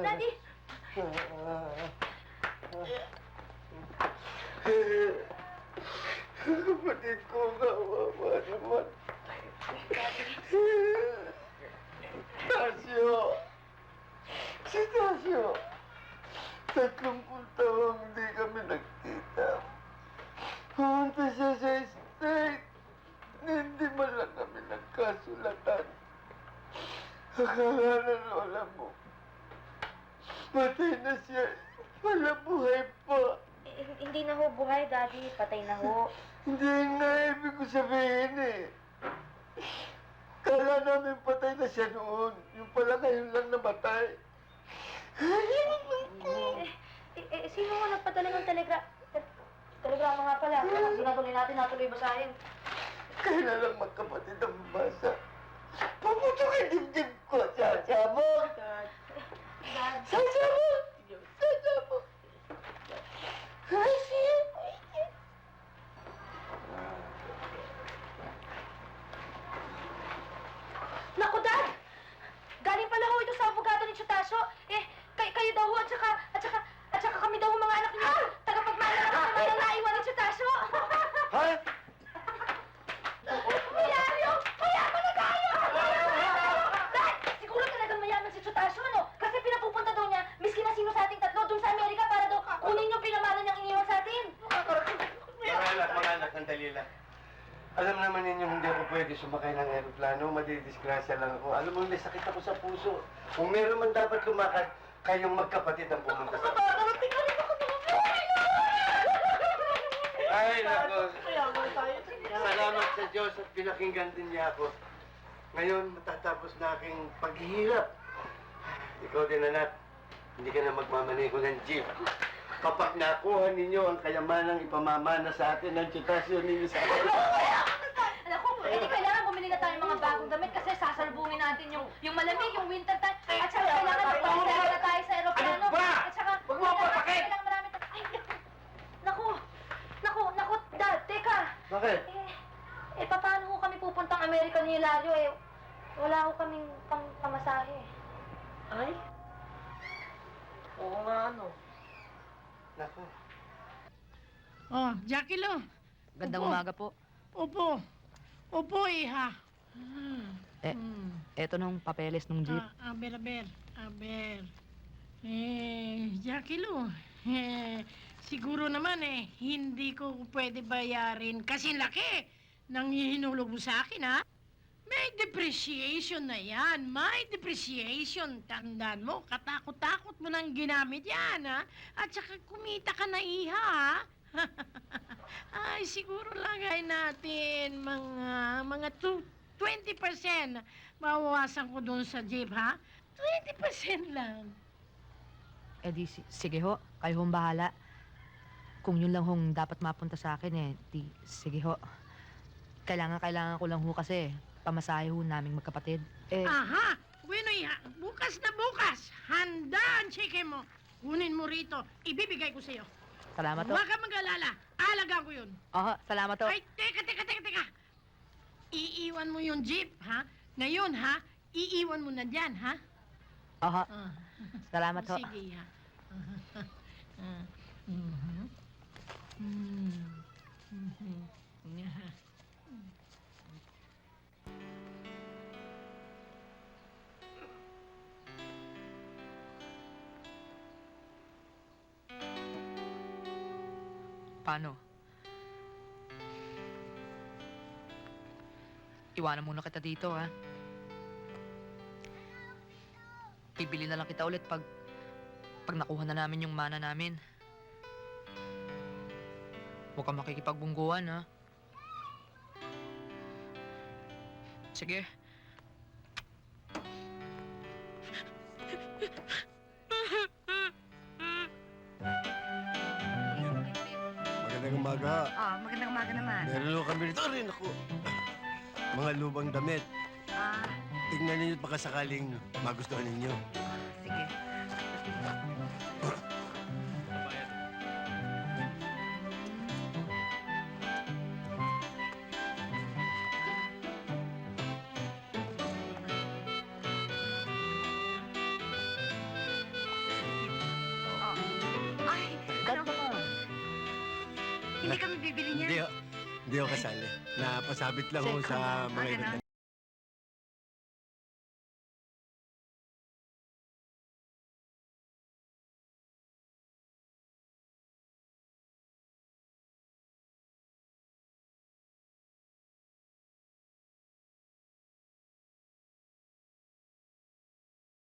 Daddy! Kapatid ko, kawawa naman. Tasyo! Si Tasyo! 30 taong hindi kami nagkita. Pumunta siya sa estate. Hindi man lang kami nagkasulatan. Akala ng lola mo. Patay na siya. Wala buhay pa. Hindi na ho buhay, Daddy. Patay na ho. Hindi nga ibig ko sabihin eh. Kala namin patay na siya noon. Yung pala ngayon lang namatay. Sino nga nagpadala ng telegrama nga pala? Hindi natuloy basahin. Kaya lang magkapatid ang basa. Paputukin dibdib ko, sasabog! Sasabog! Sasabog! Ay, siya! Naku, Dad! Galing pala ho ito sa abogado ni Chutasyo. Kayo daw ho at saka kami daw ho mga anak niyo. Tagapagmana na kami ng naiwan ni Chutasyo. Ha? Milario! Mayaman na tayo! Dad! Siguro talagang mayaman si Chutasyo, ano? Kasi pinapupunta daw niya, miski na sino sa ating tatlo, dun sa Amerika para daw kunin yung pinamana niyang iniwan sa atin. Mga anak, sandali lang. Alam naman ninyo, hindi ako pwede sumakay ng aeroplano. Madidisgrasya lang ako. Alam mo, may sakit ako sa puso. Kung meron man dapat lumakad, kayong magkapatid ang pumunta sa akin. Ay, nako. Salamat sa Diyos at pinakinggan din niya ako. Ngayon, matatapos na aking paghihirap. Ikaw din, anak. Hindi ka na magmamaneho ng jeep. Kapag nakuha ninyo ang kayamanang ipamamana sa atin ng Chutasyo ninyo sa akin. Alam ko, hindi kailangan bumili na tayo ng mga bagong damit kasi sasalubungin natin yung malamig, yung winter time. At saka kailangan magpapasaya na tayo sa aeroplano. Ano ba? At saka, Huwag mo ako papakit! kailangan marami tayo. Ay, naku, Dad, teka. Bakit? Paano ho kami pupuntang Amerika ni Hilario wala ho kaming pamasahe. Ay? Oo nga, ano? Naku. Oh, Jackie Lo. Gandang Opo. umaga po. Opo. Opo, iha. Eto nung papeles nung jeep. Aber. Jackie Lo. Siguro naman hindi ko pwede bayarin kasi laki ng hinulog mo sa akin, ha? May depreciation na yan. May depreciation. Tandaan mo, katakot-takot mo nang ginamit yan, ha? At saka kumita ka na, iha, ha? Ay, siguro lagay natin mga 20%. Mawawasan ko doon sa jeep, ha? 20% lang. Eh di, sige ho. Kayo hong bahala. Kung yun lang hong dapat mapunta sa akin sige ho. Kailangan ko lang ho kasi pamasahe ho naming magkapatid. Aha! Bueno, iha. Bukas na bukas. Handa ang cheque mo. Kunin mo rito. Ibibigay ko sa'yo. Salamat ho. Huwag ka mag-alala. Alagaan ko yun. Oho, salamat ho. Ay, teka. Iiwan mo yung jeep, ha? Ngayon, ha? Iiwan mo na dyan, ha? Oho, Ah. salamat ho. Sige, ha? Paano? Iwanan muna kita dito, ha? Bibili na lang kita ulit pag nakuha na namin yung mana namin. Huwag kang makikipagbungguan, ha? Sige. Magandang umaga. Magandang umaga naman. Meron lang kami rito rin ako. Mga lubang damit. Tingnan ninyo at baka sakaling magustuhan ninyo. Sige. Hindi kami bibili niyan. Hindi ako kasali. Napasabit lang Check ho ko sa lang. mga Ah, event ganun.